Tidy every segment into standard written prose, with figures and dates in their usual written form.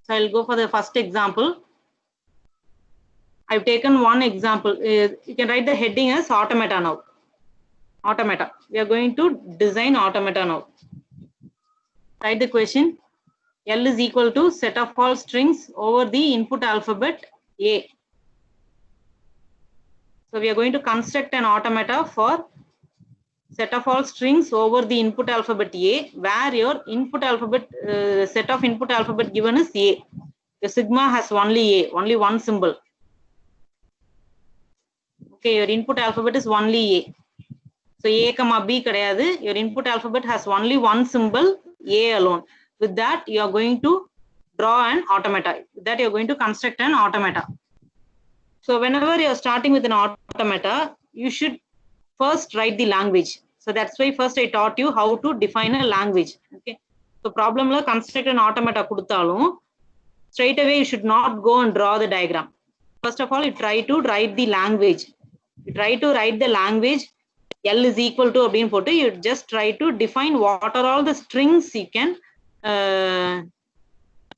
So I'll go for the first example. I've taken one example. You can write the heading as automata now. Automata. We are going to design automata now. Write the question. L is equal to set of all strings over the input alphabet A. So we are going to construct an automata for set of all strings over the input alphabet A, where your input alphabet set of input alphabet given is A. The sigma has only A, only one symbol. Okay, your input alphabet is only A. So A comma B kadayadu. Your input alphabet has only one symbol, A alone. With that, you are going to draw an automata. With that, you are going to construct an automata. So whenever you are starting with an automata, you should first write the language. So that's why first I taught you how to define a language. Okay. So problem la construct an automata kuduthalum, straight away you should not go and draw the diagram. First of all, you try to write the language. You try to write the language. L is equal to abhin photo. You just try to define what are all the strings you can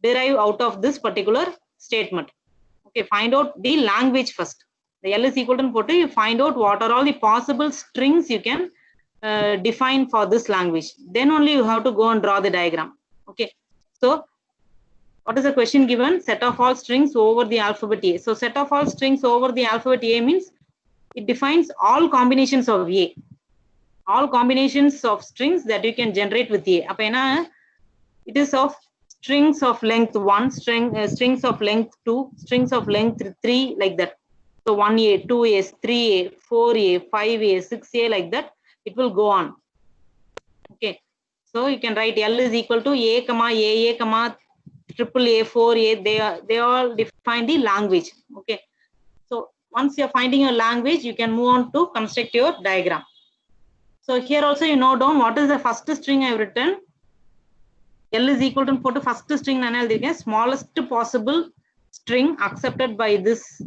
derive out of this particular statement. Okay, find out the language first. The L is equal to photo. You find out what are all the possible strings you can define for this language. Then only you have to go and draw the diagram. Okay, so what is the question given? Set of all strings over the alphabet A. So set of all strings over the alphabet A means it defines all combinations of A. All combinations of strings that you can generate with A. It is of strings of length 1, strings of length 2, strings of length 3, like that. So 1A, 2A, 3A, 4A, 5A, 6A, like that. It will go on. Okay. So you can write L is equal to A, AA, triple A, 4A. They all define the language. Okay. So once you're finding your language, you can move on to construct your diagram. So here also you note down what is the first string I've written. L is equal to put first string smallest possible string accepted by this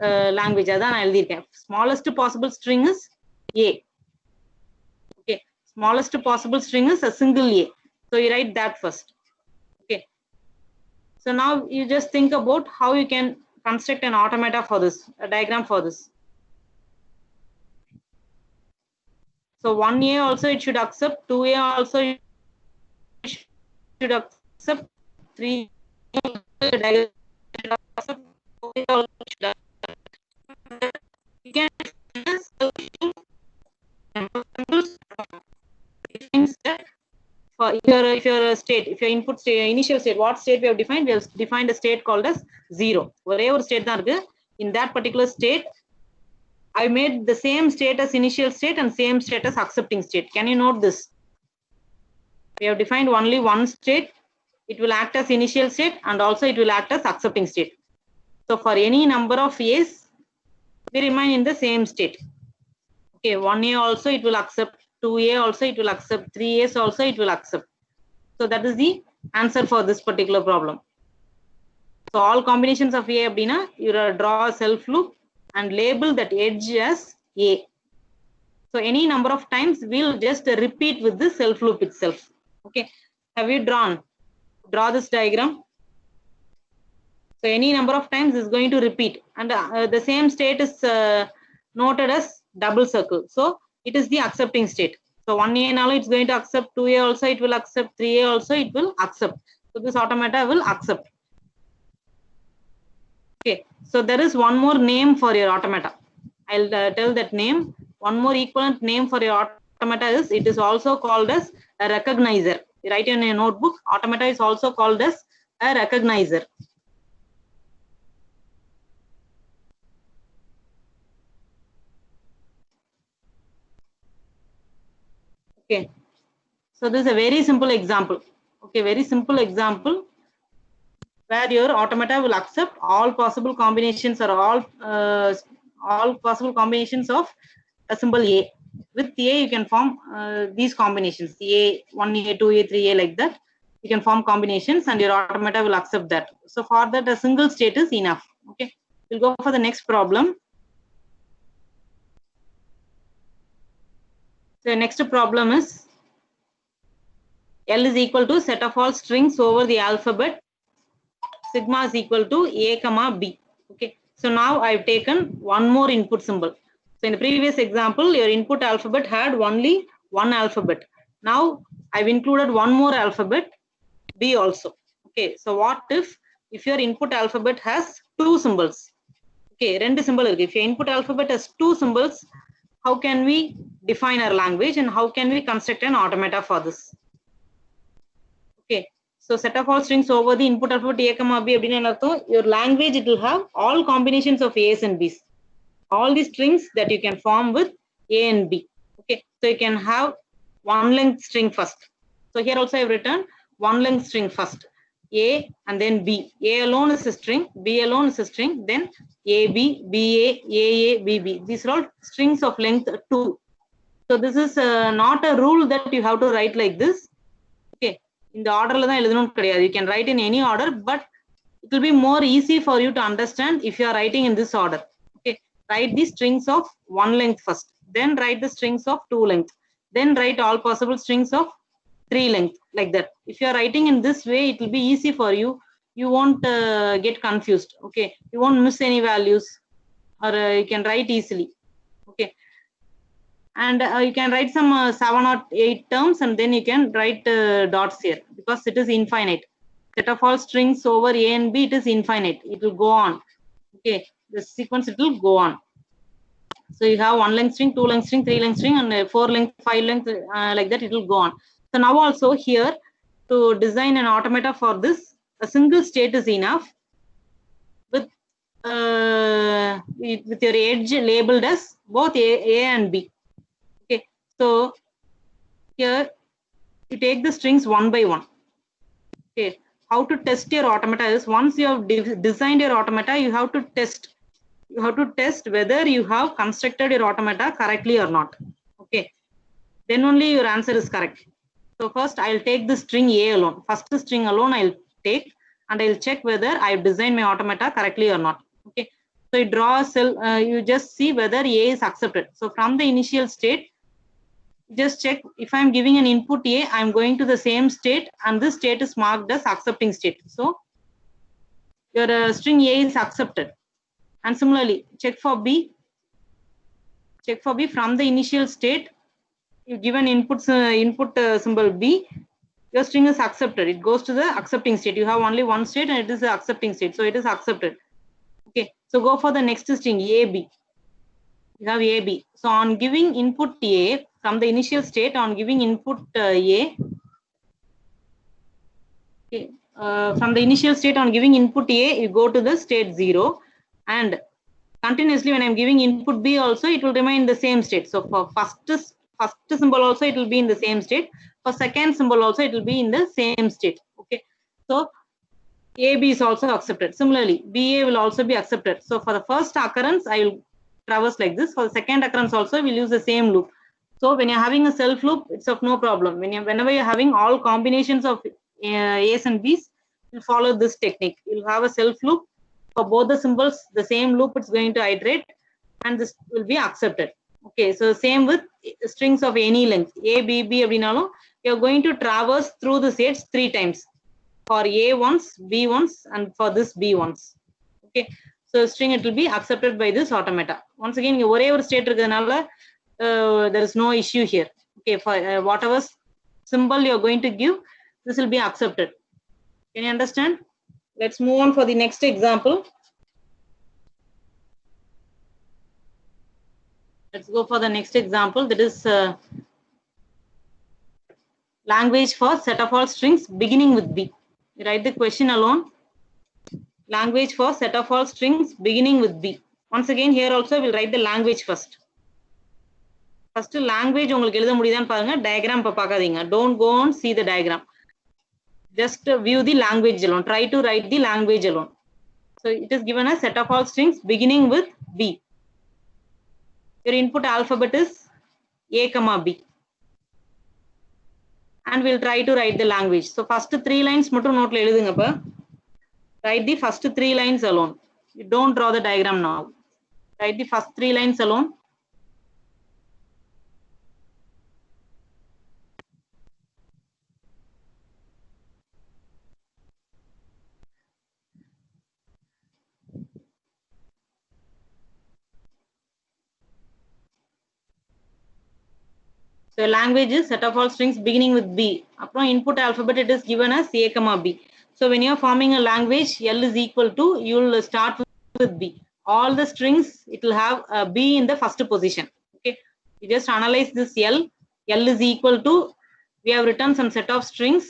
language. Smallest possible string is A. Okay. Smallest possible string is a single A. So you write that first. Okay. So now you just think about how you can construct an automata for this, a diagram for this. So 1A also it should accept, 2A also it should accept, 3A should accept, 4A also should accept. You can if your state, if your input state, initial state, what state we have defined? We have defined a state called as 0. Whatever state in that particular state, I made the same state as initial state and same state as accepting state. Can you note this? We have defined only one state. It will act as initial state and also it will act as accepting state. So for any number of A's, we remain in the same state. Okay, 1A also it will accept, 2A also it will accept, 3A's also it will accept. So that is the answer for this particular problem. So all combinations of A abdina, you draw a self loop and label that edge as A. So any number of times we'll just repeat with the self loop itself. Okay, have you drawn? Draw this diagram. So any number of times is going to repeat, and the same state is noted as double circle. So it is the accepting state. So 1A now it's going to accept, 2A also it will accept, 3A also it will accept. So this automata will accept. Okay, so there is one more name for your automata. I'll tell that name. One more equivalent name for your automata is, it is also called as a recognizer. You write in a notebook, automata is also called as a recognizer. Okay, so this is a very simple example. Okay, very simple example where your automata will accept all possible combinations or all possible combinations of a symbol A. With A, you can form these combinations, A, 1A, 2A, 3A, like that. You can form combinations and your automata will accept that. So for that, a single state is enough. Okay, we'll go for the next problem. So next problem is L is equal to set of all strings over the alphabet sigma is equal to a comma b. Okay, so now I've taken one more input symbol. So in the previous example, your input alphabet had only one alphabet. Now I've included one more alphabet, b also. Okay, so what if your input alphabet has two symbols? Okay, rendu symbol irukku. If your input alphabet has two symbols, how can we define our language and how can we construct an automata for this? Okay, so set of all strings over the input alphabet a comma b அப்படினா என்ன அர்த்தம்? Your language, it will have all combinations of a's and b's, all the strings that you can form with a and b. Okay, so you can have one length string first. So here also I have written one length string first, a and then b. A alone is a string, b alone is a string, then ab, ba, aa, bb. These are all strings of length 2. So this is not a rule that you have to write like this. Okay, in the order la dhaan eludhanum kediyadu. You can write in any order, but it will be more easy for you to understand if you are writing in this order. Okay, write the strings of one length first, then write the strings of two length, then write all possible strings of three length, like that. If you are writing in this way, it will be easy for you. You won't get confused. Okay, you won't miss any values, or you can write easily. Okay, and you can write some 7 or 8 terms, and then you can write dots here, because it is infinite. Set of all strings over a and b, it is infinite, it will go on. Okay, the sequence, it will go on. So you have one length string, two length string, three length string, and four length, five length, like that it will go on. So now also here, to design an automata for this, a single state is enough, with your edge labeled as both a and b. Okay, so here you take the strings one by one. Okay, how to test your automata is, once you have designed your automata, you have to test. You have to test whether you have constructed your automata correctly or not. Okay, then only your answer is correct. So first I'll take the string a alone. First string alone I'll take, and I'll check whether I've designed my automata correctly or not. Okay, so you draw a cell, you just see whether a is accepted. So from the initial state, just check if I'm giving an input a, I'm going to the same state, and this state is marked as accepting state. So your string a is accepted. And similarly, check for b. Check for b, from the initial state, you give an input symbol b, your string is accepted. It goes to the accepting state. You have only one state, and it is the accepting state, so it is accepted. Okay, so go for the next string ab. You have ab. So on giving input a from the initial state, on giving input a, okay, from the initial state, on giving input a, you go to the state 0, and continuously when I'm giving input b also, it will remain in the same state. So for first symbol also, it will be in the same state. For second symbol also, it will be in the same state. Okay, so ab is also accepted. Similarly, ba will also be accepted. So for the first occurrence, I will traverse like this. For the second occurrence also, we'll use the same loop. So when you're having a self loop, it's of no problem. Whenever you're having all combinations of a's and b's, you'll follow this technique. You'll have a self loop for both the symbols, the same loop it's going to iterate, and this will be accepted. Okay, so same with strings of any length, a, b, b abinalo, you're going to traverse through the states 3 times, for a once, b once, and for this b once. Okay, so string, it will be accepted by this automata. Once again, ஒரே ஒரு state இருக்கிறதுனால there is no issue here. Okay, for whatever symbol you're going to give, this will be accepted. Can you understand? Let's move on for the next example. Let's go for the next example, that is language for set of all strings beginning with b. You write the question alone. Language for set of all strings beginning with b. Once again, here also we'll write the language first. First language உங்களுக்கு எழுத முடியுதான்னு பாருங்க. Diagram இப்ப பார்க்காதீங்க. Don't go and see the diagram. Just view the language alone. Try to write the language alone. So it is given a set of all strings beginning with b. Your input alphabet is a comma b, and we'll try to write the language. So first 3 lines மட்டும் நோட்ல எழுதுங்க. அப்ப write the first 3 lines alone. You don't draw the diagram now. Write the first 3 lines alone. So language is set of all strings beginning with B. Upon input alphabet, it is given as A comma B. So when you are forming a language, L is equal to, you will start with B. All the strings, it will have a B in the first position. Okay, you just analyze this L. L is equal to, we have written some set of strings.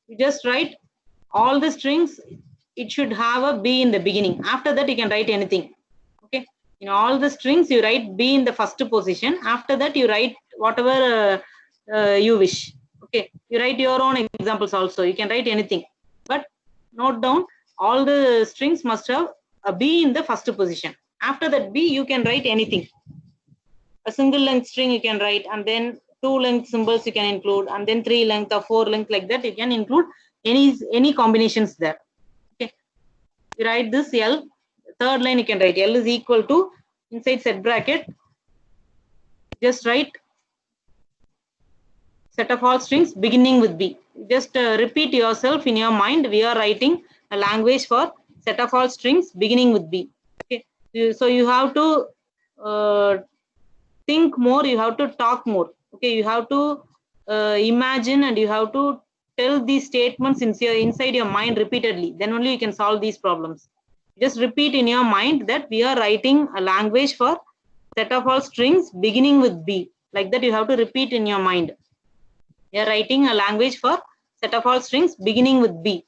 You just write all the strings, it should have a B in the beginning. After that, you can write anything. Okay, in all the strings, you write B in the first position. After that, you write whatever you wish. Okay, you write your own examples also. You can write anything. But note down, all the strings must have a B in the first position. After that B, you can write anything. A single length string you can write, and then 2 length symbols you can include, and then 3 length or 4 length, like that you can include any combinations there. Okay, you write this L. Third line you can write L is equal to, inside set bracket, just write set of all strings beginning with B. Just repeat yourself in your mind, we are writing a language for set of all strings beginning with B. Okay, so you have to think more, you have to talk more. Okay, you have to imagine, and you have to tell these statements inside your mind repeatedly. Then only you can solve these problems. Just repeat in your mind that we are writing a language for set of all strings beginning with B. Like that you have to repeat in your mind. You are writing a language for set of all strings beginning with B.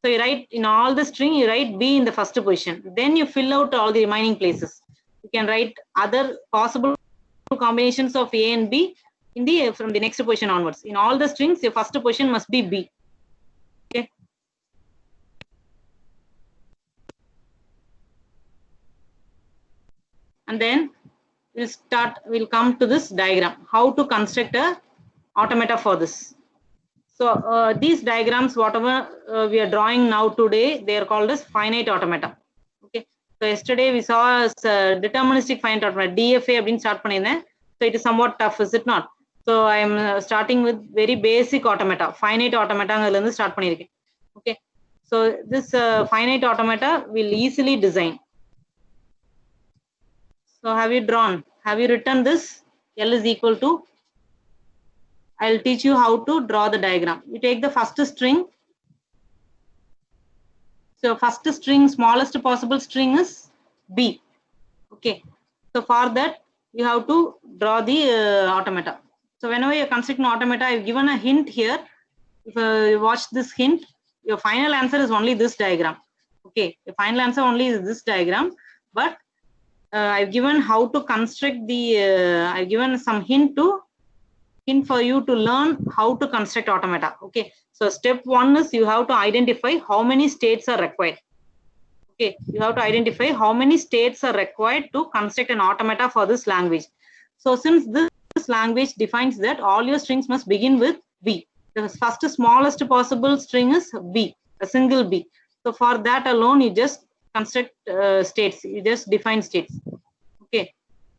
So you write in all the string, you write B in the first position. Then you fill out all the remaining places. You can write other possible combinations of A and B in the from the next position onwards. In all the strings, your first position must be B. Okay. And then we'll come to this diagram, how to construct a automata for this. So these diagrams, whatever we are drawing now today, they are called as finite automata. Okay. So yesterday we saw deterministic finite automata, DFA அப்படின்னு start பண்ணிருந்தேன். So it is somewhat tough, is it not? So I am starting with very basic automata, finite automata ங்கிறதுல start பண்ணிருக்கேன். Okay. So this finite automata will easily design. So have you drawn? Have you written this? L is equal to, I'll teach you how to draw the diagram. You take the first string. So first string, smallest possible string is B. Okay. So for that, you have to draw the automata. So whenever you're constructing automata, I've given a hint here. If you watch this hint, your final answer is only this diagram. Okay. The final answer only is this diagram. But I've given how to construct the, I've given some hint for you to learn how to construct automata. Okay, so step 1 is you have to identify how many states are required. Okay, you have to identify how many states are required to construct an automata for this language. So since this language defines that all your strings must begin with B, the first smallest possible string is B, a single B. So for that alone, you just construct states, you just define states. Okay.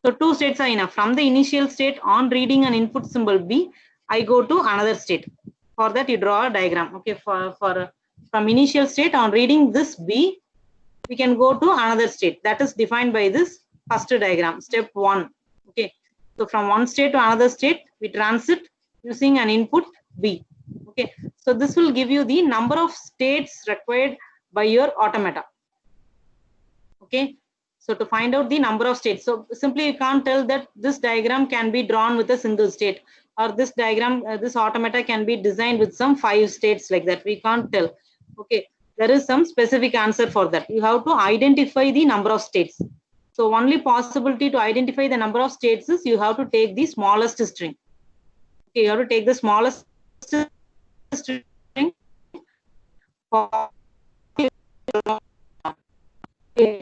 So 2 states are enough. From the initial state, on reading an input symbol B, I go to another state. For that, you draw a diagram. Okay, from initial state, on reading this B, we can go to another state. That is defined by this first diagram, step 1. Okay, so from one state to another state, we transit using an input B. Okay, so this will give you the number of states required by your automata. Okay. So to find out the number of states, so simply you can't tell that this diagram can be drawn with a single state, or this diagram, this automata can be designed with some 5 states, like that. We can't tell. Okay, there is some specific answer for that. You have to identify the number of states. So only possibility to identify the number of states is you have to take the smallest string. Okay, you have to take the smallest string for you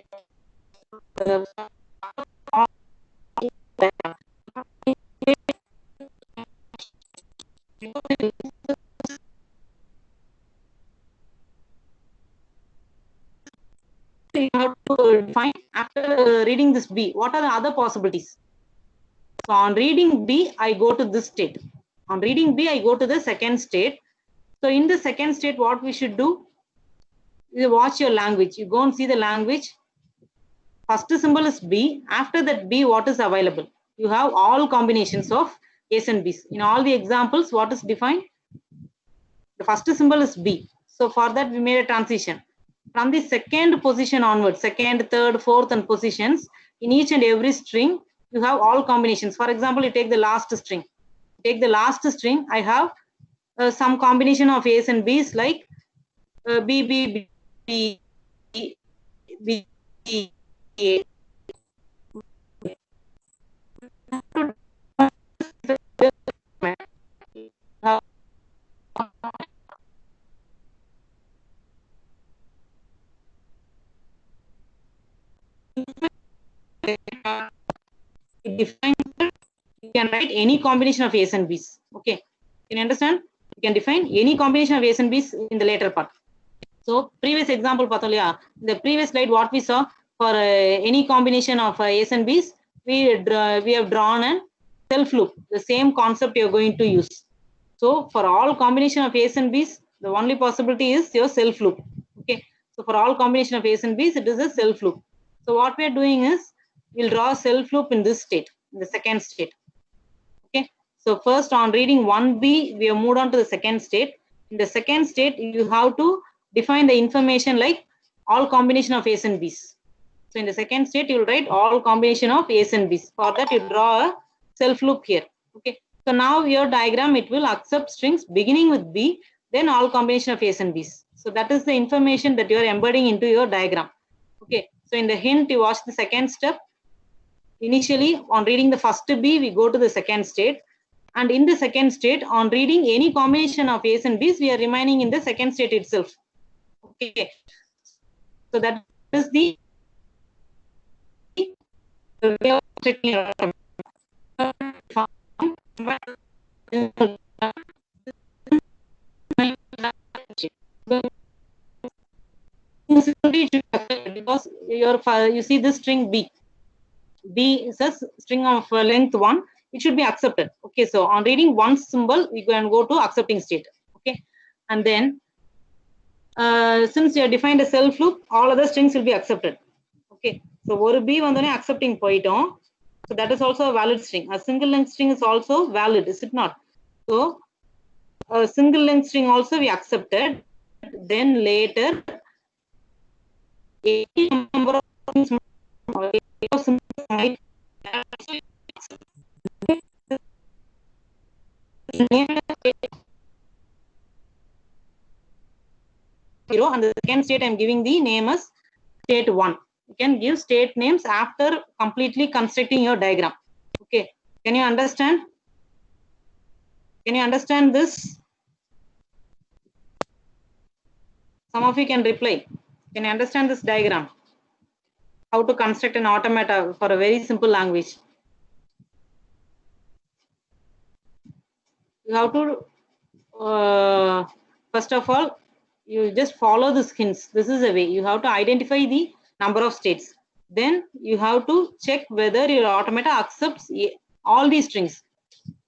have to define after reading this B, what are the other possibilities? So on reading B, I go to this state. On reading B, I go to the second state. So in the second state, what we should do is watch your language. You go and see the language. First symbol is B. After that B, what is available? You have all combinations of A's and B's. In all the examples, what is defined? The first symbol is B. So for that, we made a transition. From the second position onwards, second, third, fourth, and positions, in each and every string, you have all combinations. For example, you take the last string. Take the last string, I have some combination of A's and B's like B, B, B, B, B, A. Define, you can write any combination of A's and B's. Okay, can you understand? You can define any combination of A's and B's in the later part. So previous example, the previous slide, what we saw for any combination of A's and B's, we have drawn a self loop. The same concept you are going to use. So for all combination of A's and B's, the only possibility is your self loop. Okay. So for all combination of A's and B's, it is a self loop. So what we are doing is we'll draw a self loop in this state, in the second state. Okay. So first on reading 1B, we have moved on to the second state. In the second state, you have to define the information like all combination of A's and B's. So in the second state, you will write all combination of A's and B's. For that, you draw a self loop here. Okay. So now your diagram, it will accept strings beginning with B, then all combination of A's and B's. So that is the information that you are embedding into your diagram. Okay. So in the hint, you watch the second step. Initially, on reading the first B, we go to the second state. And in the second state, on reading any combination of A's and B's, we are remaining in the second state itself. Okay. So that is the way of checking. Because you see this string B. B is a string of length 1. It should be accepted. Okay, so on reading one symbol, we can go to accepting state. Okay, and then since you have defined a self loop, all other strings will be accepted. Okay, so one B vandone accepting poitom. So that is also a valid string. A single length string is also valid, is it not? So a single length string also we accepted. Then later, a number of strings might and the second state I'm giving the name as state 1. You can give state names after completely constructing your diagram. Okay, can you understand? Can you understand this? Some of you can reply. Can you understand this diagram? How to construct an automata for a very simple language? You have to, first of all, you just follow these hints. This is a way. You have to identify the number of states. Then you have to check whether your automata accepts all these strings.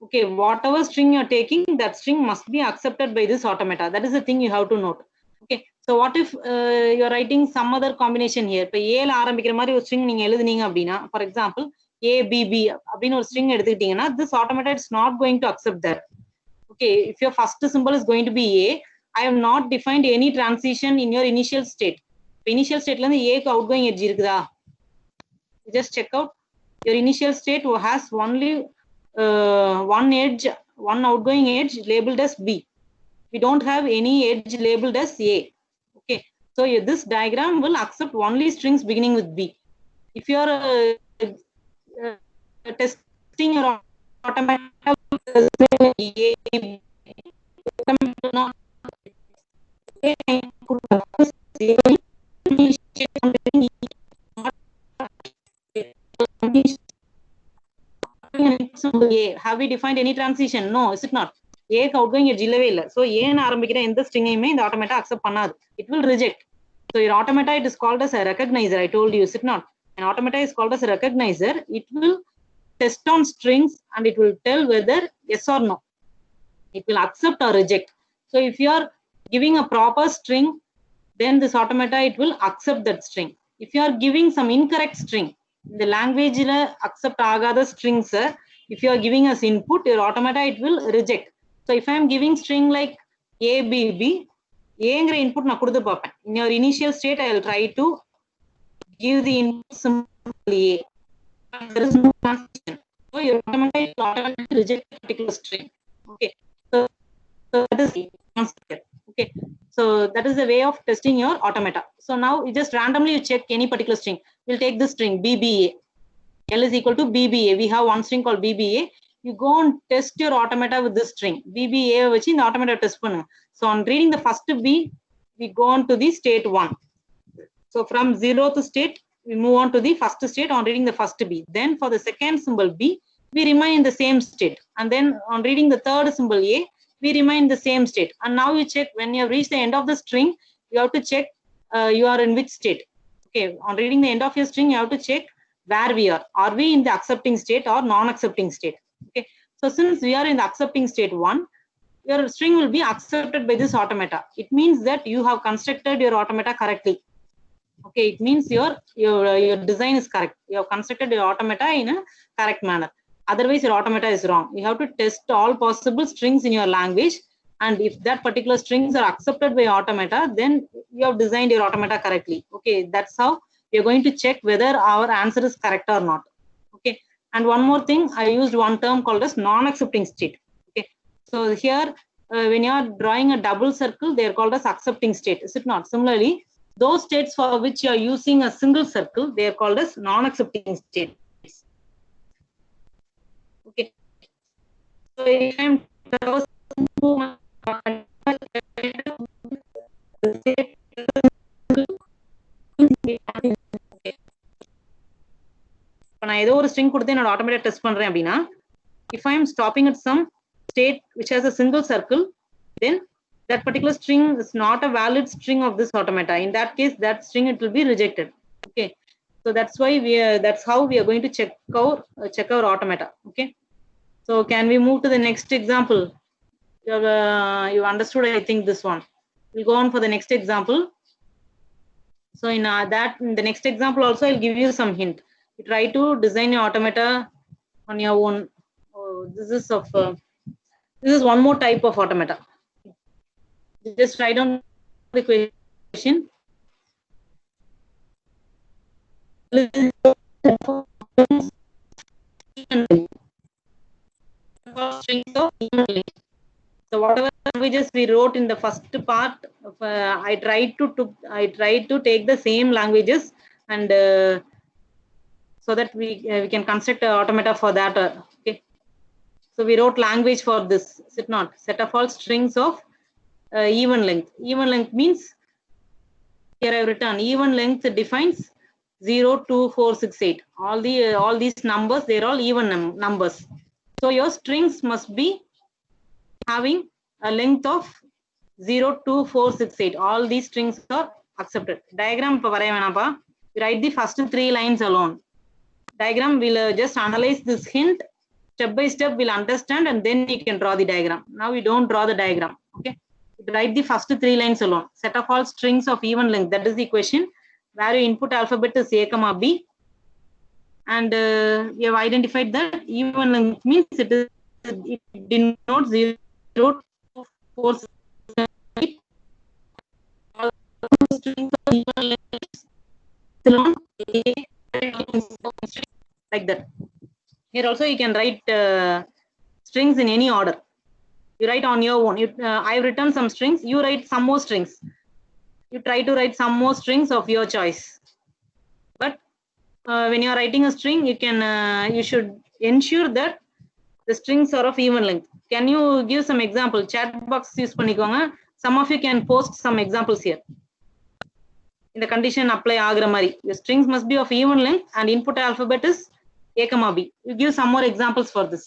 Okay, whatever string you're taking, that string must be accepted by this automata. That is the thing you have to note. Okay, so what if you're writing some other combination here? For A la ஆரம்பிக்கிற மாதிரி ஒரு string நீங்க எழுதுனீங்க அப்படினா, for example, A, B, B அப்படின்னு ஒரு string எடுத்துக்கிட்டீங்கன்னா, this automata is not going to accept that. Okay, if your first symbol is going to be A, I have not defined any transition in your initial state. Initial state la A ku outgoing edge irukudha. Just check out your initial state has only one edge, one outgoing edge labeled as B. We don't have any edge labeled as A. Okay, so this diagram will accept only strings beginning with B. If you are testing your automata, have we defined any transition? No, is it not? A outgoing edge illave illa. So A na ஆரம்பிக்கிற எந்த string ஐயுமே இந்த automata accept பண்ணாது. It will reject. So your automata, it is called as a recognizer. I told you, is it not? An automata is called as a recognizer. It will test on strings and it will tell whether yes or no. It will accept or reject. So if you are giving a proper string, then this automata, it will accept that string. If you are giving some incorrect string, the language accept agada strings, If you are giving us input, your automata, it will reject. So if I am giving string like A, B, B, A input na kuduthu papen. In your initial state, I will try to give the input symbol A. There is no transition. So your automata will automatically reject a particular string. Okay. So that is okay. So that is the way of testing your automata. So now you just randomly check any particular string. We'll take this string BBA. L is equal to BBA. We have one string called BBA. You go and test your automata with this string. BBA which in the automata test pannu. So on reading the first B, we go on to the state 1. So from 0th state, we move on to the first state on reading the first B. Then for the second symbol B, we remain in the same state. And then on reading the third symbol A, we remain in the same state. And now you check when you have reached the end of the string, you have to check you are in which state. Okay, on reading the end of your string, you have to check where we are. Are we in the accepting state or non-accepting state? Okay, so since we are in the accepting state 1, your string will be accepted by this automata. It means that you have constructed your automata correctly. Okay, it means your design is correct. You have constructed your automata in a correct manner. Otherwise, your automata is wrong. You have to test all possible strings in your language, and if that particular strings are accepted by automata, then you have designed your automata correctly. Okay, that's how we are going to check whether our answer is correct or not. Okay, and one more thing, I used one term called as non-accepting state. Okay, so here when you are drawing a double circle, they are called as accepting state. Is it not? Similarly, those states for which you are using a single circle, they are called as non-accepting states. Okay. So if I'm நான் ஏதோ ஒரு string கொடுத்து என்னோட automata test பண்றேன் அப்படின்னா, if I am stopping at some state which has a single circle, then that particular string is not a valid string of this automata. In that case, that string it will be rejected. Okay, so that's why that's how we are going to check our automata. Okay, so can we move to the next example? You understood, I think, this one. We'll go on for the next example. So in the next example also, I'll give you some hint. You try to design your automata on your own. This is one more type of automata. Just write down the question. So whatever languages we wrote in the first part, I tried to take the same languages and so that we can construct an automata for that. Okay. So we wrote language for this. Is it not? Set of all strings of even length. Even length means here I have written even length defines 0, 2, 4, 6, 8. All these numbers, they're all even numbers. So your strings must be having a length of 0, 2, 4, 6, 8. All these strings are accepted. Diagram write the first 3 lines alone. Diagram will just analyze this hint. Step by step we'll understand and then you can draw the diagram. Now we don't draw the diagram. Okay. Write the first 3 lines alone. Set of all strings of even length. That is the question. Where your input alphabet is A, B. And you have identified that even length means it denotes 0, 2, 4, 6, 8. All strings of even length like that. Here also you can write strings in any order. You write on your own. I've written some strings. You write some more strings. You try to write some more strings of your choice. But when you are writing a string, you should ensure that the strings are of even length. Can you give some example? Chat box use பண்ணிக்கோங்க. Some of you can post some examples here. In the condition apply ஆகுற மாதிரி. Your strings must be of even length and input alphabet is A, B. You give some more examples for this.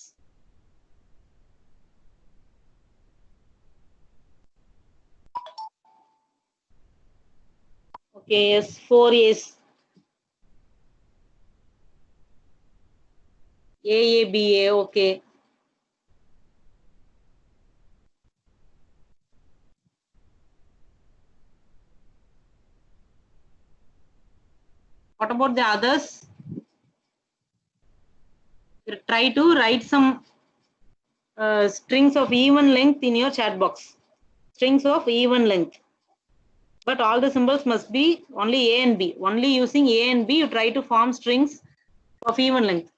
Okay, yes, 4 A's. A, B, A, okay. What about the others? Try to write some strings of even length in your chat box. Strings of even length. But all the symbols must be only A and B. Only using A and B, you try to form strings of even length.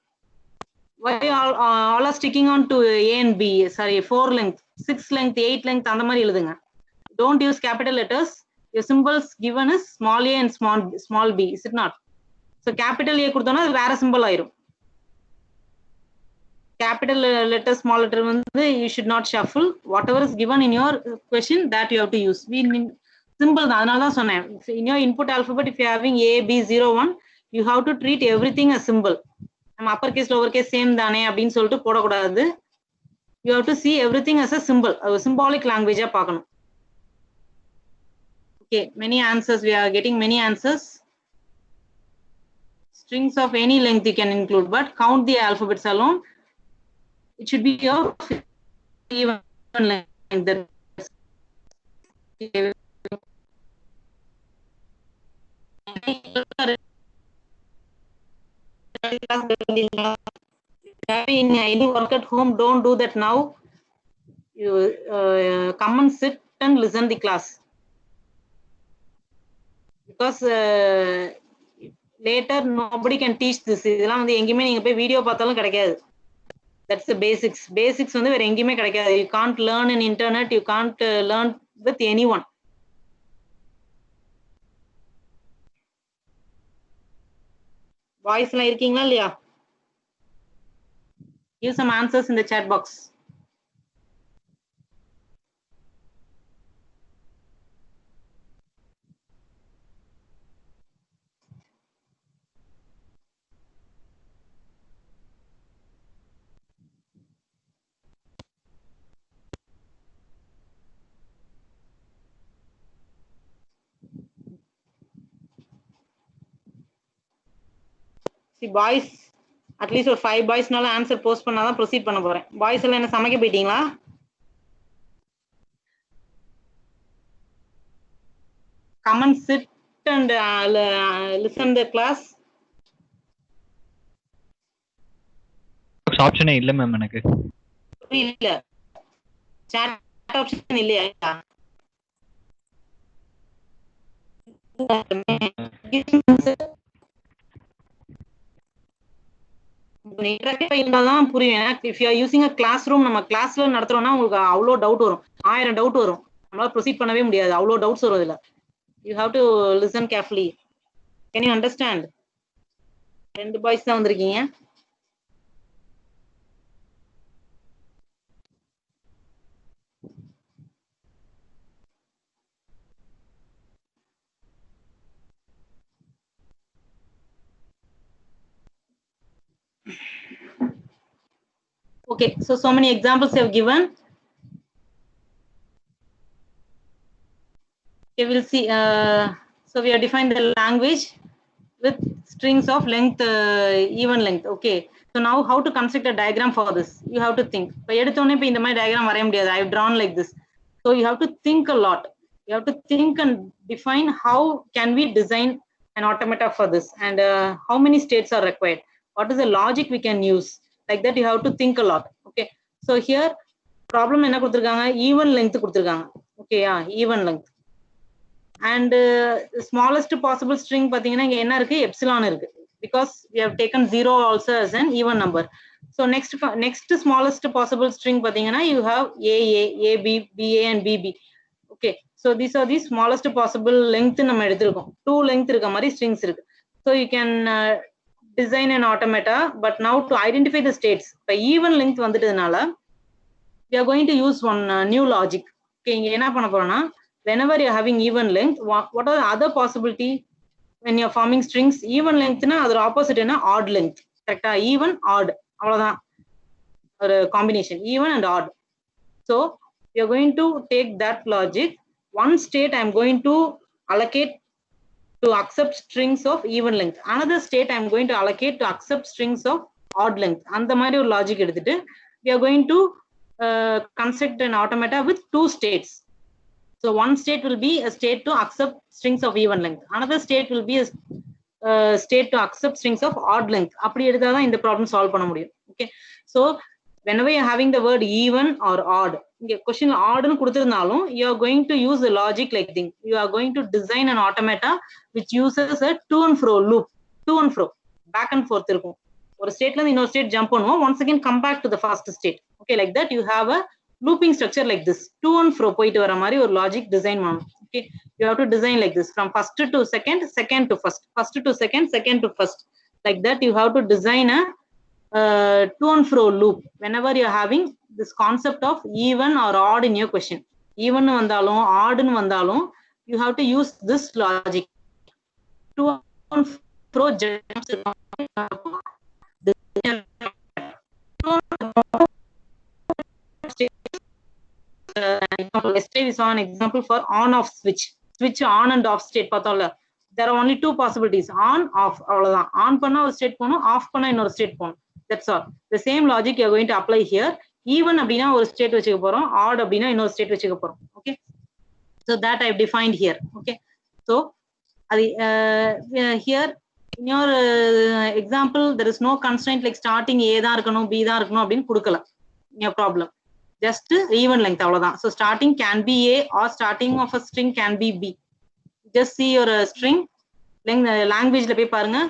Why all are sticking on to A and B? Sorry, 4 length, 6 length, 8 length, and the mari eludunga. Don't use capital letters. Your symbols given is small a and small b, is it not? So capital A kudutona adu vera symbol airum. Capital letter, small letter, you should not shuffle. Whatever is given in your question, that you have to use. We symbol adanaala sonna. In your input alphabet, if you are having A, B, 0, 1, you have to treat everything as symbol. Uppercase, lowercase same dane அப்படினு சொல்லிட்டு போட கூடாது. You have to see everything as a symbol, a symbolic language ah paakanum. Okay, many answers, we are getting many answers. Strings of any length you can include, but count the alphabets alone. It should be of even length. In any work at home, don't do that now. You come and sit and listen the class, because later nobody can teach this. இதெல்லாம் வந்து எங்கயுமே நீங்க போய் video பார்த்தாலும் கிடைக்காது. That's the basics. Basics வந்து வேற எங்கயுமே கிடைக்காது. You can't learn in internet, you can't learn with anyone. Boys எல்லாம் இருக்கீங்களா இல்லையா? Give some answers in the chat box. See, boys, at least ஒரு 5 boys நால answer post பண்ணாதான் proceed பண்ண போறேன். Boys எல்லாம் என்ன சமைக்க போயிட்டீங்களா? Come and sit and listen the class. ஆப்ஷனே இல்ல மேம் எனக்கு. இல்ல. chat option இல்லையா? If you are using a classroom, நம்ம கிளாஸ்ல நடத்துறோம்னா உங்களுக்கு அவ்வளோ டவுட் வரும், 1000 டவுட் வரும். நம்மளால ப்ரொசீட் பண்ணவே முடியாது, அவ்வளோ டவுட்ஸ் வரும் இதுல. You have to listen carefully. Can you understand? 2 boys தான் வந்திருக்கீங்க. Okay, so many examples I have given. Okay, we'll see. So we have defined the language with strings of length, even length. Okay, so now how to construct a diagram for this? You have to think. இப்போ எடுத்தோனே இப்போ இந்த மாதிரி diagram வரைய முடியாது. I have drawn like this. So you have to think a lot. You have to think and define how can we design an automata for this, and how many states are required. What is the logic we can use? Like that, you have to think a lot. Okay, so here problem என்ன கொடுத்திருக்காங்க? Even length கொடுத்திருக்காங்க. Okay, yeah, even length. And smallest possible string பாத்தீங்கன்னா இங்க என்ன இருக்கு? Epsilon இருக்கு, because we have taken 0 also as an even number. So next smallest possible string பாத்தீங்கன்னா you have AA, AB, BA and BB. Okay, so these are the smallest possible length நம்ம எடுத்திருக்கோம். 2 length இருக்க மாதிரி strings இருக்கு. So you can design an automata, but now to identify the states, இப்போ even length வந்துட்டதுனால we are going to use one new logic. Okay, இங்க என்ன பண்ண போறோம்னா, whenever you're having even length, what are the other possibility when you're forming strings? Even length na adha opposite na odd length, correct? Even, odd, avladha or combination, even and odd. So you're going to take that logic. One state I'm going to allocate to accept strings of even length, another state I'm going to allocate to accept strings of odd length. அந்த மாதிரி ஒரு logic எடுத்துட்டு we are going to construct an automata with 2 states. So one state will be a state to accept strings of even length. Another state will be a state to accept strings of odd length. அப்படி எடுத்தாதான் இந்த problem solve பண்ண முடியும். Okay, so whenever you're having the word even or odd, question odd nu kuduthirundalum, you are going to use the logic like thing. You are going to design an automata which uses a to and fro loop, to and fro, back and forth irukum. Or state la inno state jump பண்ணுவோம், once again come back to the first state. Okay, like that you have a looping structure like this, to and fro போயிட்டு வர மாதிரி ஒரு logic design பண்ணணும். Okay, you have to design like this, from first to second, second to first, first to second, second to first, like that you have to design a to and fro loop whenever you are having this concept of even or odd in your question. Even nu vandalum odd nu vandalum, you have to use this logic. To and fro jumps yesterday we saw an example for on off switch, switch on and off state பார்த்தோம்ல. There are only two possibilities, on off, அவ்வளவுதான். on பண்ணா ஒரு state போணும், off பண்ணா இன்னொரு state போணும். That's all. The same logic you are going to apply here. Even அப்படினா ஒரு ஸ்டேட் வச்சுக்க போறோம், odd அப்படினா இன்னொரு ஸ்டேட் வச்சுக்க போறோம். Okay, so that I have defined here. Okay, so here in your example there is no constraint like starting A தான் இருக்கணும், B தான் இருக்கணும் அப்படினு கொடுக்கல. No problem, just even length அவ்வளவுதான். So starting can be A or starting of a string can be B. Just see your string language la pay parunga,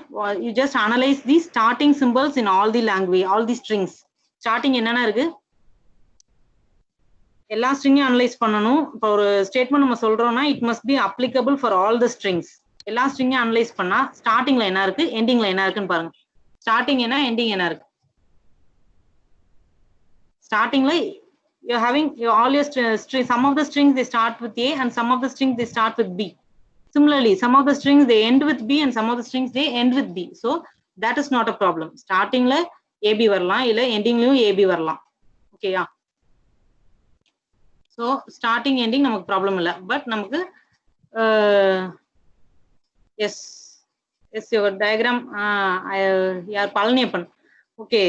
you just analyze the starting symbols in all the language, all the strings. Starting என்னன்னா இருக்கு, எல்லா ஸ்ட்ரிங்கையும் analyse பண்ணணும். இப்போ ஒரு statement நம்ம சொல்றோம்னா it must be applicable for all the strings. எல்லா ஸ்ட்ரிங்கையும் analyse பண்ணா ஸ்டார்டிங்ல என்ன இருக்கு, எண்டிங்ல என்ன இருக்குன்னு பாருங்க. ஸ்டார்டிங் என்ன, எண்டிங் என்ன இருக்கு. ஸ்டார்டிங்ல you're having all your some of the strings they start with A and some of the strings they start with B. Similarly, some of the strings they end with B and some of the strings they end with B. So that is not a problem. Starting la AB வரலாம், இல்ல ending லயும் AB வரலாம். Okay, yeah. So starting ending நமக்கு problem இல்ல, but நமக்கு yes, your diagram யார் Palaniappan. Okay,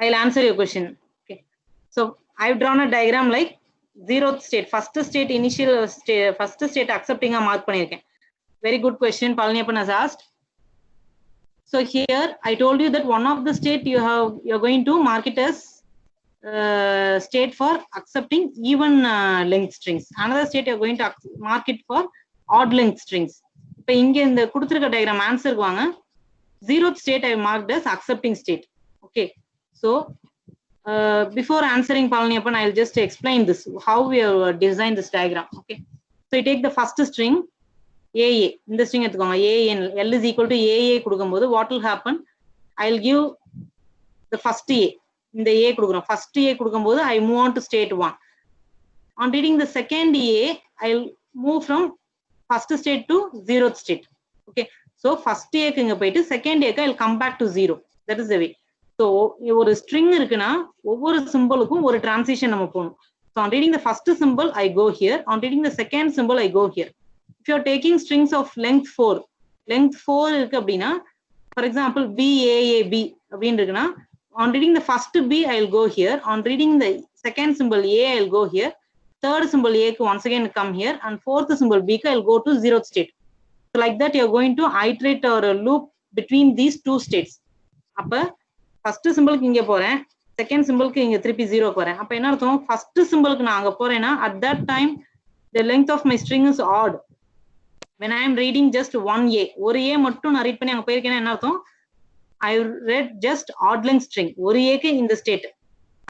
I'll answer your question. Okay, so I've drawn a diagram like zeroth state, first state, initial state, first state accepting a mark பண்ணிருக்கேன். Very good question Palaniappan has asked. So here I told you that one of the state you're going to mark it as state for accepting even length strings. Another state you're going to mark it for odd length strings. இப்போ இங்க இந்த கொடுத்திருக்க diagram ஆன்சருக்கு வாங்க. zeroth state I marked as accepting state. Okay, so before answering Palaniappan, I'll just explain this, how we have designed this diagram. Okay, so you take the first string AA, இந்த string எடுத்துக்கோங்க, AN, L is equal to AA கொடுக்கும்போது what will happen, I'll give the first A, இந்த A கொடுக்குறோம், first A கொடுக்கும்போது I move on to state 1. On reading the second A, I'll move from first state to zeroth state. Okay, so first A க்கு இங்க போயிட்டு second A க்கு I'll come back to 0. That is the way. So ஒரு string இருக்குனா ஒவ்வொரு சிம்பலுக்கும் ஒரு transition நம்ம போணும். So on reading the first symbol I go here, on reading the second symbol I go here. If you are taking strings of length 4, length 4 இருக்கு அப்படினா, for example BAAB அப்படினு இருக்குனா, on reading the first B I'll go here, on reading the second symbol A I'll go here, third symbol A க்கு once again come here, and fourth symbol B க்கு I'll go to zeroth state. So like that you are going to iterate or loop between these two states. அப்ப first symbol க்கு இங்க போறேன், second symbol க்கு இங்க திருப்பி 0 போறேன். அப்ப என்ன அர்த்தம், first symbol க்கு நான் அங்க போறேனா at that time the length of my string is odd. When I am reading just one A, ஒரு A மட்டும் நான் ரீட் பண்ணி அங்க போயிருக்கேனா என்ன அர்த்தம், I read just odd length string, ஒரு A க்கு இந்த state.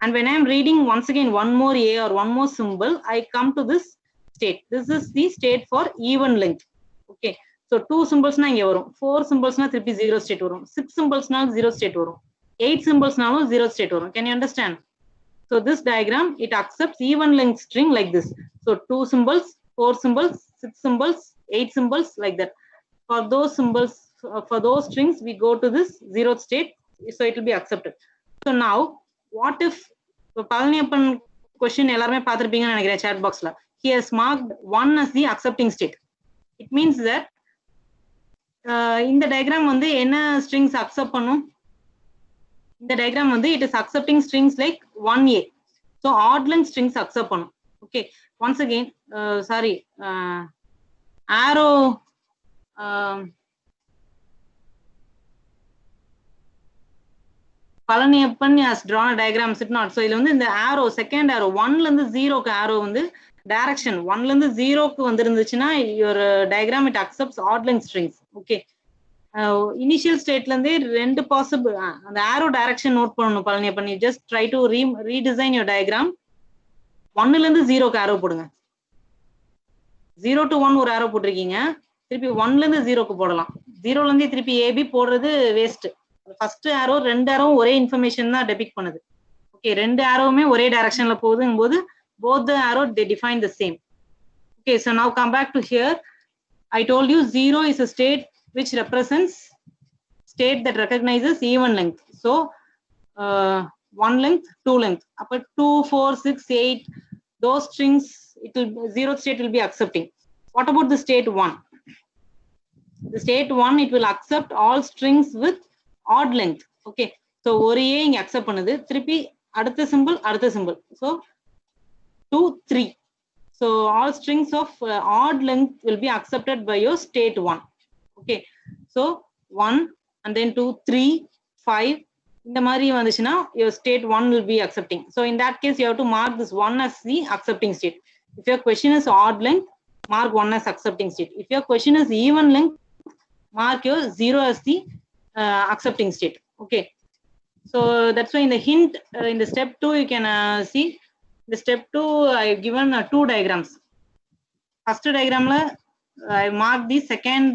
And when I am reading once again one more A or one more symbol, I come to this state. This is the state for even length. Okay, so 2 symbols na இங்க வரும், 4 symbols na திருப்பி 0 state வரும், 6 symbols na 0 state வரும், 8 symbols நாலும் 0 state வரும். Can you understand? So this diagram, it accepts even length string like this. So 2 symbols, 4 symbols, 6 symbols, 8 symbols, like that. For those symbols, for those strings, we go to this zeroth state, so it will be accepted. So now, what if Palaniappan question எல்லாருமே பார்த்திருப்பீங்கன்னு நினைக்கிறேன் chat box ல. He has marked 1 as the accepting state. It means that இந்த diagram வந்து என்ன strings accept பண்ணும்? இந்த diagram வந்து it is accepting strings like 1A. So odd length strings accept பண்ணும். Okay, once again, sorry, arrow Palaniappan has drawn a diagram, is it not? So, in the arrow, second arrow, 1 to 0 arrow in the direction, 1 to 0 your diagram, it accepts odd length strings. Okay. Initial state two possible the arrow direction note பண்ணனும் Palaniappan. You just try to redesign your diagram. 1 to 0 arrow போடுங்க. 0 to 1 ஒரு arrow போட்டுருக்கீங்க. திருப்பி 1 to 0 க்கு போடலாம். 0 ல இருந்து திருப்பி AB போடுறது waste. First arrow ரெண்டு arrow ஒரே information தான் depict பண்ணுது. Okay, ரெண்டு arrowமே ஒரே directionல போகுதுங்கும்போது both the arrow they define the same. Okay, so now come back to here. I told you 0 is a state which represents state that recognizes even length. So, 1 length, 2 length. Up 2, 4, 6, 8, those strings, it will 0th state will be accepting. What about the state 1? The state 1, it will accept all strings with odd length. Okay. So, ஒரு A இங்க accept பண்ணுது. திருப்பி அடுத்த symbol. So, 2, 3. So, all strings of odd length will be accepted by your state 1. Okay. So, 1 and then 2, 3, 5. In the Mari Vandishna, your state 1 will be accepting. So, in that case, you have to mark this 1 as the accepting state. If your question is odd length, mark 1 as accepting state. If your question is even length, mark your 0 as the accepting state. Okay. So, that's why in the hint, in the step 2, you can see the step 2, I have given 2 diagrams. First diagram, I marked the second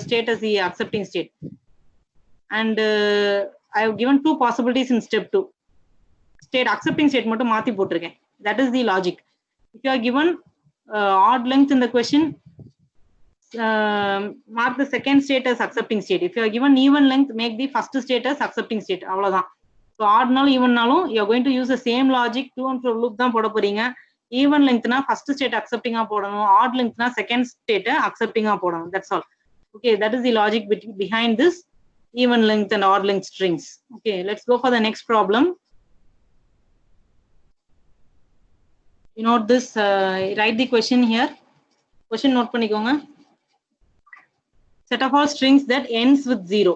state as the accepting state. And I have given 2 possibilities in step 2. State accepting state mattum mathi potiruken. That is the logic. If you are given odd length in the question, mark the second state as accepting state. If you are given even length, make the first state as accepting state. Avladhaan. So odd nalum even nalum you are going to use the same logic. To and fro loop dhaan poda poringa. Even length na first state accepting ah podanum. Odd length na second state accepting ah podanum. That's all. Okay, that is the logic behind this even length and odd length strings. Okay, let's go for the next problem. You note this, write the question here. Question note பண்ணிக்கோங்க. Set of all strings that ends with 0.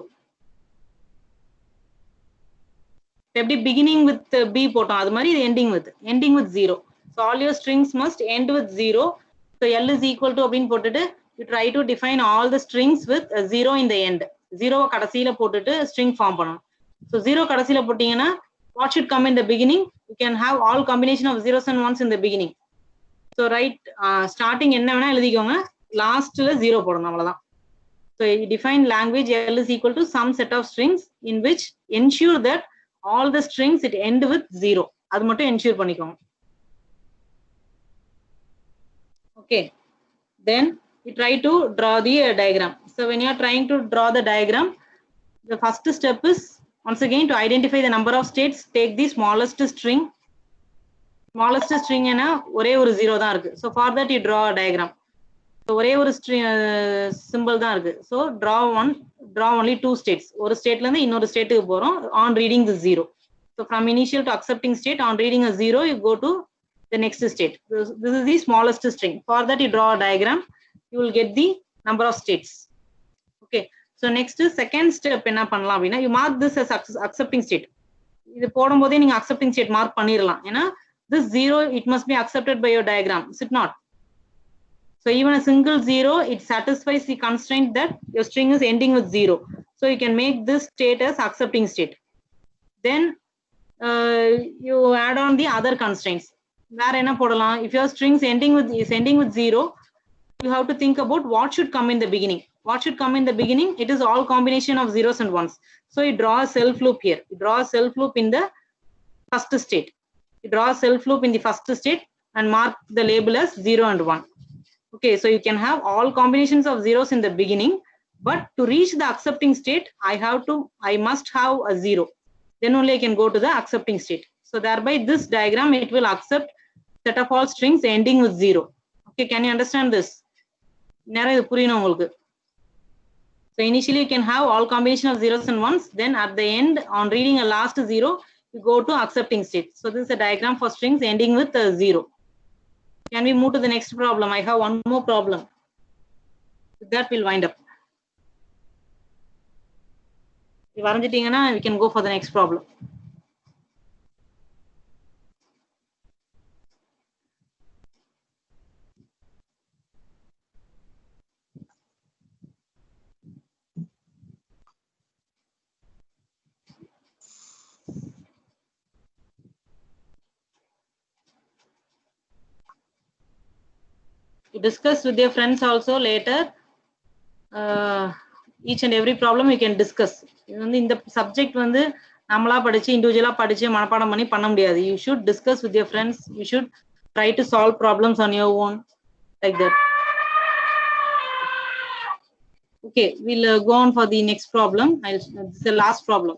எப்படி beginning with B போட்டோம் அது மாதிரி ending with 0. So all your strings must end with 0. So L is equal to அப்படின்னு போட்டுட்டு you try to define all the strings with 0 in the end. 0 கடைசியில போட்டுட்டு string form பண்ணணும். So 0 கடைசியில போட்டீங்கன்னா what should come in the beginning? You can have all combination of zeros and ones in the beginning. So write starting என்ன வேணா எழுதிக்கோங்க, lastல 0 போடணும் அவ்வளவுதான். So you define language L is equal to some set of strings in which ensure that all the strings it end with 0. அது மட்டும் ensure பண்ணிக்கோங்க. Okay. Then you try to draw the diagram. So when you are trying to draw the diagram, the first step is once again to identify the number of states. Take the smallest string. Smallest string ena ஒரே ஒரு 0 தான் இருக்கு. So for that you draw a diagram. So ஒரே ஒரு string symbol தான் இருக்கு. So draw only 2 states. ஒரு stateல இருந்து இன்னொரு stateக்கு போறோம் on reading the 0. So from initial to accepting state, on reading a 0 you go to the next state. This is the smallest string. For that you draw a diagram. You will get the number of states. Okay. So next second step என்ன பண்ணலாம் அப்படின்னா you mark this as accepting state. இது போடும்போதே நீங்க accepting state mark பண்ணிரலாம். ஏன்னா this 0 it must be accepted by your diagram. Is it not? So even a single 0 it satisfies the constraint that your string is ending with 0. So you can make this state as accepting state. Then you add on the other constraints. வேற என்ன போடலாம்? If your string is ending with 0, you have to think about what should come in the beginning. What should come in the beginning? It is all combination of zeros and ones. So you draw a self loop here. You draw a self loop in the first state. You draw a self loop in the first state and mark the label as 0 and 1. Okay, so you can have all combinations of zeros in the beginning, but to reach the accepting state, I must have a 0. Then only I can go to the accepting state. So thereby this diagram, it will accept set of all strings ending with 0. Okay, can you understand this? So initially you can have all combination of zeros and ones. Then at the end, on reading a last 0, you go to accepting state. So this is a diagram for strings ending with 0. Can we move to the next problem? I have one more problem. With that we'll wind up. we can go for the next problem. You discuss with your friends also later. Each and every problem you can discuss. In the subject வந்து நம்மளா படிச்சு இண்டிவிஜுவலா படிச்சு மனப்பாடம் பண்ணி பண்ண முடியாது. You should discuss with your friends. You should try to solve problems on your own, like that. Okay, we'll go on for the next problem. This is the last problem,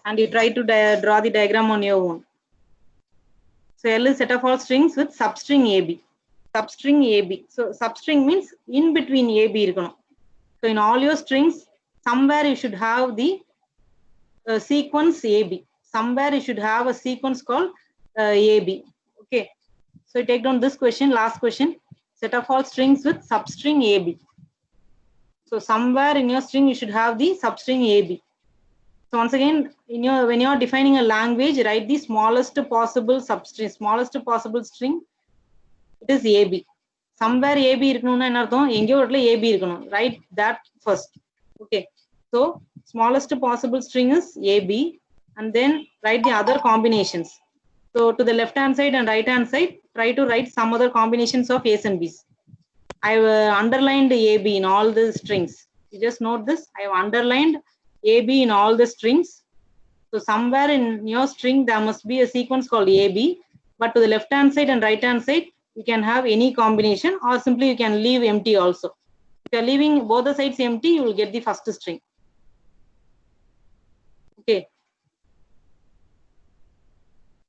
and you try to draw the diagram on your own. So L is set of all strings with substring AB. Substring AB. So substring means in between AB இருக்கணும். So in all your strings, somewhere you should have the sequence AB. Somewhere you should have a sequence called AB. Okay. So you take down this question, last question. Set of all strings with substring AB. So somewhere in your string you should have the substring AB. So once again, when you are defining a language, write the smallest possible substring, smallest possible string. It is AB. Somewhere AB இருக்கணும்னா என்ன அர்த்தம்? எங்கேயோ இடத்துல AB இருக்கணும். Write that first. Okay. So smallest possible string is AB, and then write the other combinations. So to the left hand side and right hand side, try to write some other combinations of A's and B's. I have underlined AB in all the strings. You just note this. I have underlined AB in all the strings. So somewhere in your string there must be a sequence called AB, but to the left hand side and right hand side you can have any combination, or simply you can leave empty also. If you are leaving both the sides empty, you will get the first string. Okay.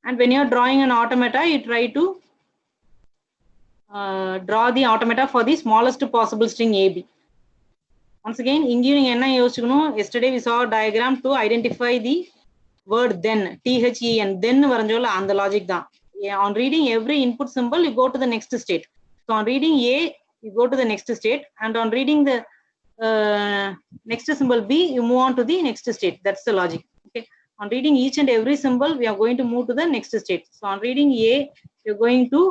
And when you are drawing an automata, you try to draw the automata for the smallest possible string AB. Once again, yesterday we saw a diagram to identify the word then, THEN, then varanjola and the logic da. On reading every input symbol, you go to the next state. So on reading A, you go to the next state, and on reading the next symbol B, you move on to the next state. That's the logic. Okay. On reading each and every symbol, we are going to move to the next state. So on reading A, you're going to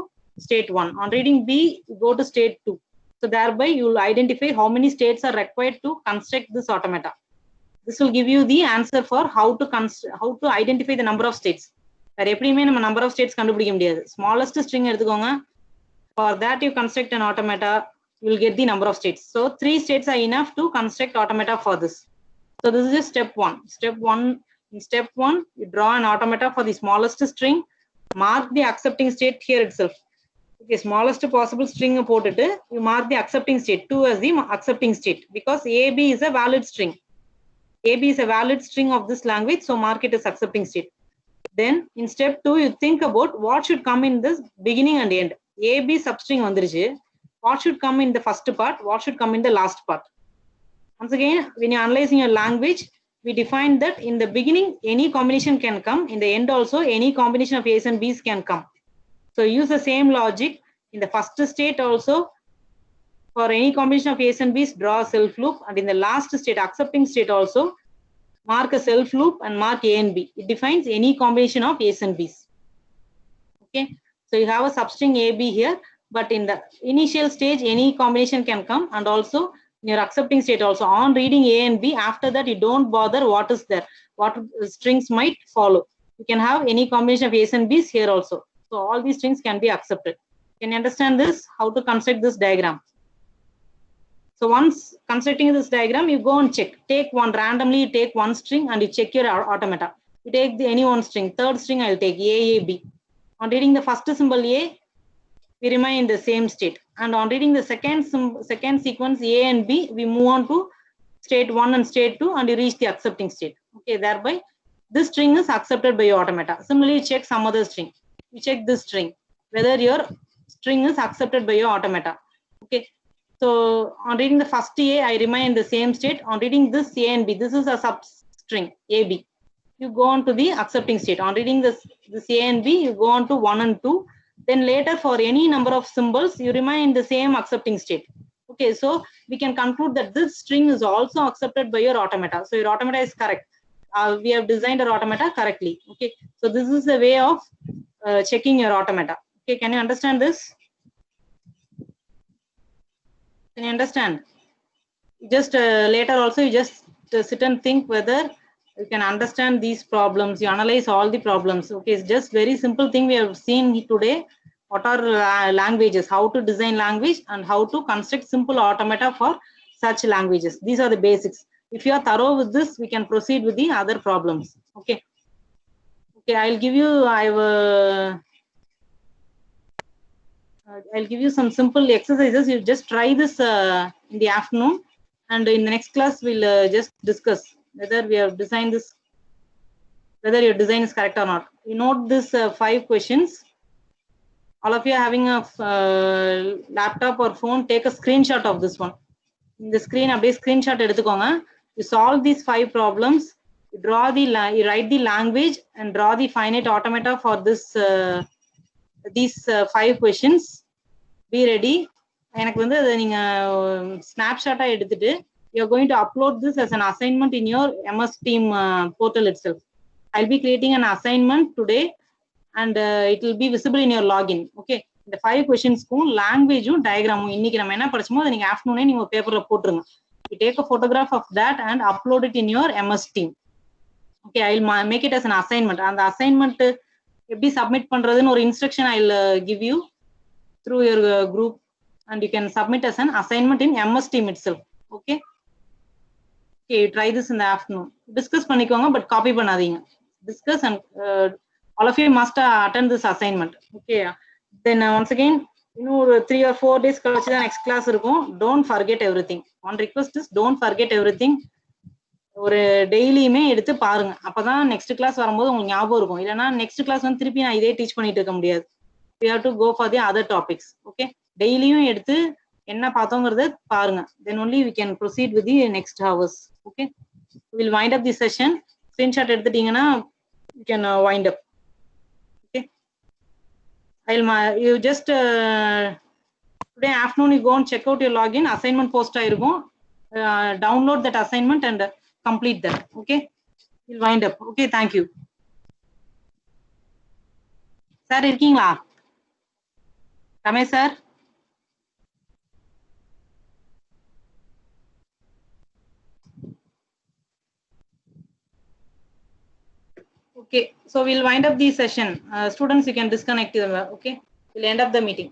state 1. On reading B, you go to state 2. So thereby you will identify how many states are required to construct this automata. This will give you the answer for how to identify the number of states. வேற எப்படியுமே நம்ம number of states கண்டுபிடிக்க முடியாது. Smallest string எடுத்துக்கோங்க. For that you construct an automata, you will get the number of states. So 3 states are enough to construct automata for this. So this is just step 1. In step 1, you draw an automata for the smallest string. Mark the accepting state here itself. Okay, smallest possible string போட்டுட்டு you mark the accepting state 2 as the accepting state, because AB is a valid string. AB is a valid string of this language, so mark it as accepting state. Then in step 2, you think about what should come in this beginning and end. AB substring வந்துருச்சு. What should come in the first part? What should come in the last part? Once again, when you're analyzing your language, we defined that in the beginning, any combination can come. In the end also, any combination of A's and B's can come. So use the same logic. In the first state also, for any combination of A's and B's, draw a self loop. And in the last state, accepting state also, mark a self loop and mark A and B. It defines any combination of A's and B's. Okay. So you have a substring AB here, but in the initial stage, any combination can come, and also in your accepting state also. On reading A and B, after that, you don't bother what is there, what strings might follow. You can have any combination of A's and B's here also. So all these strings can be accepted. Can you understand this? How to construct this diagram? So once constructing this diagram, you go and check. Take one randomly, you take one string and you check your automata. You take any one string. Third string, I'll take AAB. On reading the first symbol A, we remain in the same state. And on reading the second sequence A and B, we move on to state 1 and state 2, and you reach the accepting state. Okay, thereby this string is accepted by your automata. Similarly, check some other string. You check this string, whether your string is accepted by your automata. Okay. So on reading the first A, I remain in the same state. On reading this A and B, this is a substring AB. You go on to the accepting state. On reading this A and B, you go on to 1 and 2. Then later, for any number of symbols, you remain in the same accepting state. Okay, so we can conclude that this string is also accepted by your automata. So your automata is correct. We have designed our automata correctly. Okay, so this is a way of checking your automata. Okay, can you understand this? Can you understand? Just later also you just sit and think whether you can understand these problems. You analyze all the problems. Okay, it's just very simple thing we have seen today. What are languages, how to design language, and how to construct simple automata for such languages. These are the basics. If you are thorough with this, we can proceed with the other problems. Okay, I'll give you I'll give you some simple exercises. You just try this in the afternoon, and in the next class we'll just discuss whether we have designed this, whether your design is correct or not. You note this 5 questions. All of you are having a laptop or phone, take a screenshot of this one. In the screen, அப்படியே screenshot எடுத்துக்கோங்க. You solve these 5 problems. You you write the language and draw the finite automata for this these 5 questions. Be ready. எனக்கு வந்து அதை நீங்க ஸ்னாப்ஷாட்டா எடுத்துட்டு you are going to upload this as an assignment in your MS Team portal itself. I'll be creating an assignment today and it will be visible in your login. Okay, the 5 questions-க்கும் language-உம் diagram-உம் இன்னைக்கு நம்ம என்ன படிச்சோமோ அதை நீங்க afternoon நீங்க பேப்பர்ல போட்டுருங்க. You take a photograph of that and upload it in your MS Team. Okay, I'll make it as an assignment. And the assignment எப்படி submit பண்றதுன்னு ஒரு instruction I'll give you through your group, and you can submit as an assignment in MS Team itself. Okay, try this in the afternoon. Discuss பண்ணிக்கோங்க, but copy பண்ணாதீங்க. Discuss and all of you must attend this assignment. Okay, then once again, இன்னும் 3 or 4 days கழிச்சு தான் next class இருக்கும். Don't forget everything. One request is don't forget everything. ஒரு டெய்லியுமே எடுத்து பாருங்க, அப்பதான் நெக்ஸ்ட் கிளாஸ் வரும்போது உங்களுக்கு ஞாபகம் இருக்கும். இல்லைன்னா நெக்ஸ்ட் கிளாஸ் வந்து திருப்பி நான் இதே டீச் பண்ணிட்டு இருக்க முடியாது. We have to go for the other topics. Okay, டெய்லியும் எடுத்து என்ன பார்த்தோங்கிறத பாருங்க, then only we can proceed with the next hours. Okay, we'll wind up the session. Screenshot எடுத்துட்டீங்கன்னா you can wind up. Okay, you just today afternoon you go and check out your login. Assignment post ஆயிருக்கும். Download that assignment and complete that. Okay, we'll wind up. Okay, thank you. Sir, இருக்கீங்களா? Ramesh sir? Okay, so we'll wind up the session. Students, you can disconnect. Okay, we'll end up the meeting.